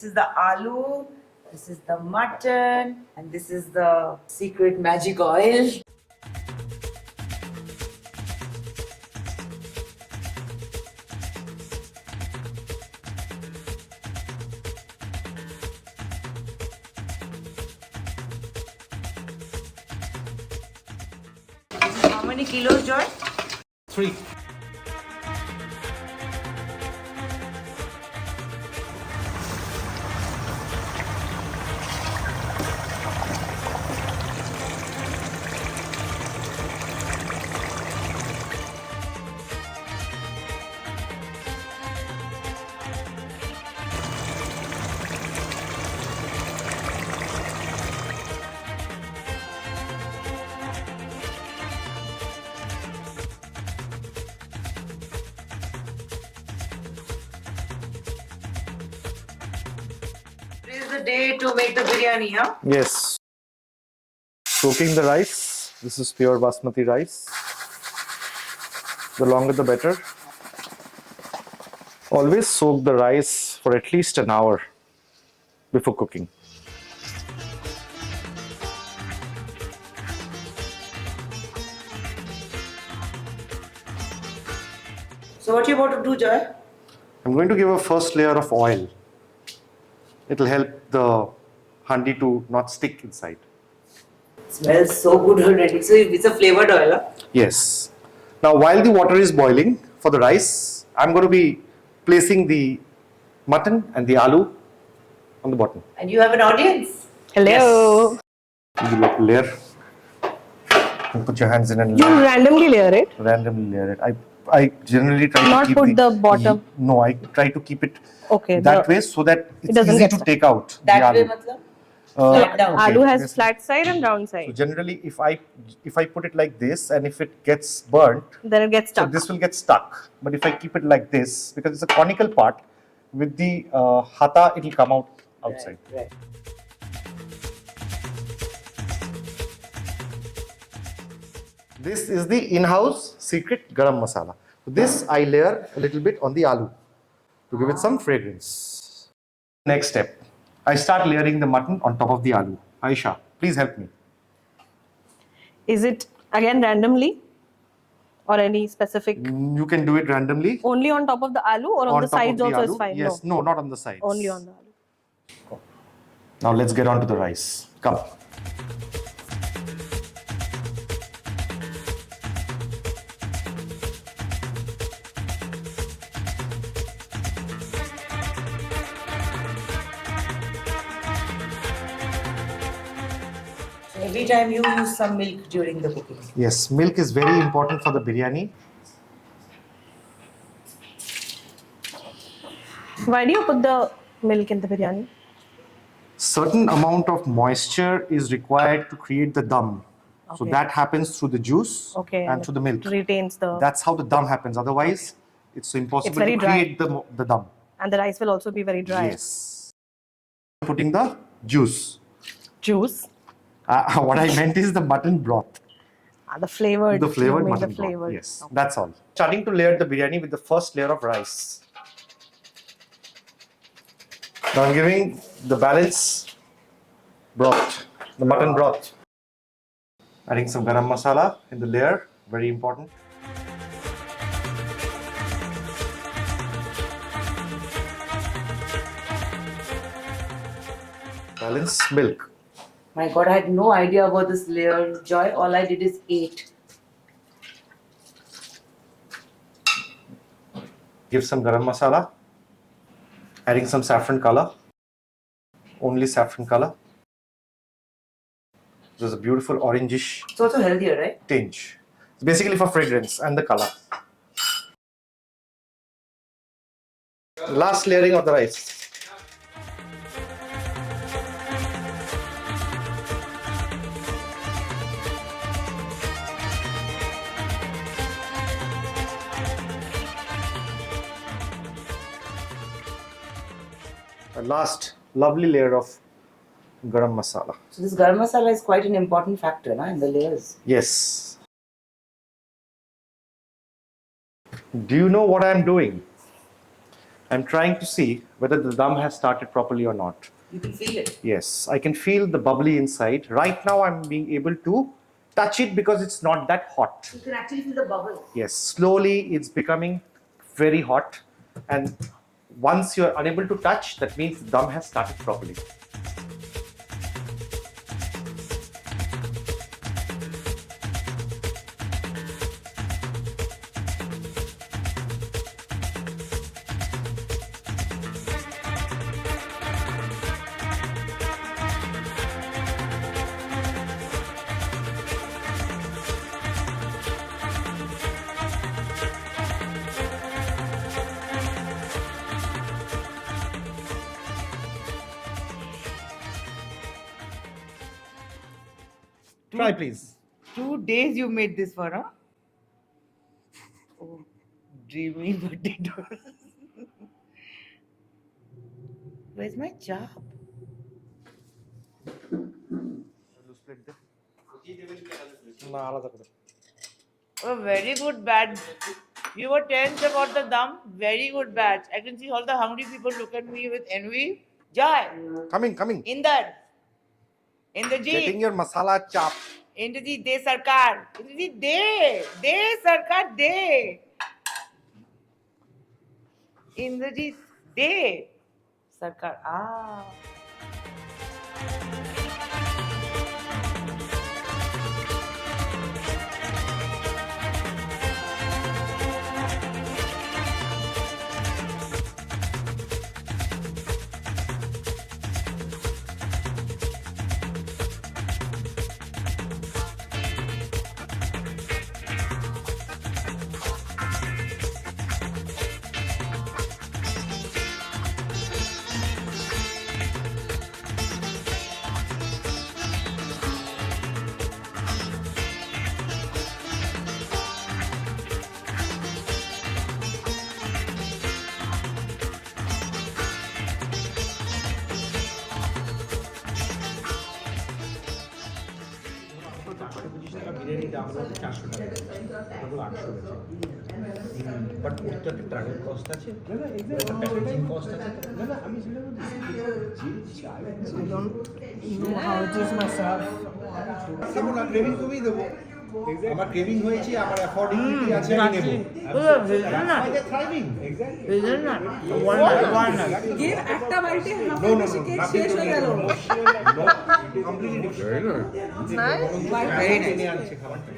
This is the aloo, this is the mutton, and this is the secret magic oil. How many kilos, Joy? 3. This is the day to make the biryani, huh? Yes. Soaking the rice. This is pure basmati rice. The longer the better. Always soak the rice for at least an hour before cooking. So what you about to do, Joy? I'm going to give a first layer of oil. It'll help the handi to not stick inside. Smells so good already. So it's a flavored oil, huh? Yes. Now, while the water is boiling for the rice, I'm going to be placing the mutton and the aloo on the bottom. And you have an audience. Hello. You look layer. You put your hands in and You randomly layer it. randomly layer it. I generally try Not to keep put the bottom. No, I try to keep it Okay. that way so that it's doesn't easy get to stuck. take out. That the way, aloo. matlab? Uh, down. okay, Aloo has yes. flat side and round So side. generally, if I put it like this and if it gets burnt, Then it gets so stuck. this will get stuck. But if I keep it like this, because it's a conical part, with the hata, it will come out outside. Right. This is the in-house secret garam masala. This I layer a little bit on the aloo to give it some fragrance. Next step, I start layering the mutton on top of the aloo. Aisha, please help me. Is it again randomly? Or any specific? You can do it randomly. Only on top of the aloo or on the top of sides the also is aloo. fine? Yes, no, not on the sides. Only on the aloo. Now let's get on to the rice. Come. So every time you use some milk during the cooking. Yes, milk is very important for the biryani. Why do you put the milk in the biryani? Certain amount of moisture is required to create the dum. So Okay. that happens through the juice Okay. and through the milk. Retains the. That's how the dum happens. Otherwise, it's impossible very to dry. create the dum. And the rice will also be very dry. Yes. Putting the juice. Juice. What I meant is the mutton broth. The flavored. The flavored you mean mutton the broth. flavored. Yes, Okay. that's all. Starting to layer the biryani with the first layer of rice. Now I'm giving the balance broth, the mutton broth. Adding some garam masala in the layer, very important. Balance milk. My God, I had no idea about this layer, Joy. All I did is ate. Give some garam masala. Adding some saffron color. Only saffron color. There's a beautiful orangish It's also healthier, right? tinge. It's basically for fragrance and the color. Last layering of the rice. A last lovely layer of garam masala. So this garam masala is quite an important factor, in the layers. Yes. Do you know what I'm doing? I'm trying to see whether the dum has started properly or not. You can feel it. Yes, I can feel the bubbly inside. Right now, I'm being able to touch it because it's not that hot. You can actually feel the bubble. Yes, slowly it's becoming very hot. And once you're unable to touch, that means the dum has started properly. Try, please. 2 days you made this for, huh? Oh, dreamy potatoes. Where's my chop? A very good batch. You were tense about the dum. Very good batch. I can see all the hungry people look at me with envy. Jai. Coming. Indar. Indrajit. Getting your masala chop. Indrajit, de Sarkar. Indrajit, de Sarkar, de. Indrajit, de Sarkar. Ah. বিরিয়ানির দাম হলো 400 টাকা কেবল 800 আছে but ওটাতে travel cost আছে একটা packaging cost আছে না আমি সেটা বলছি I don't know how it is myself. কেমন ক্রেভিং কমিয়ে দেবো আমার ক্রেভিং হয়েছে আমার অ্যাফোর্ডেবিলিটি আছে আমি নেব থ্রাইভিং এক্স্যাক্টলি গিভ একটা বাইটে হাফ নো নো বেশি নো কেক শেষ হয়ে গেল completely different Nice. Very nice আনছে খাবারটা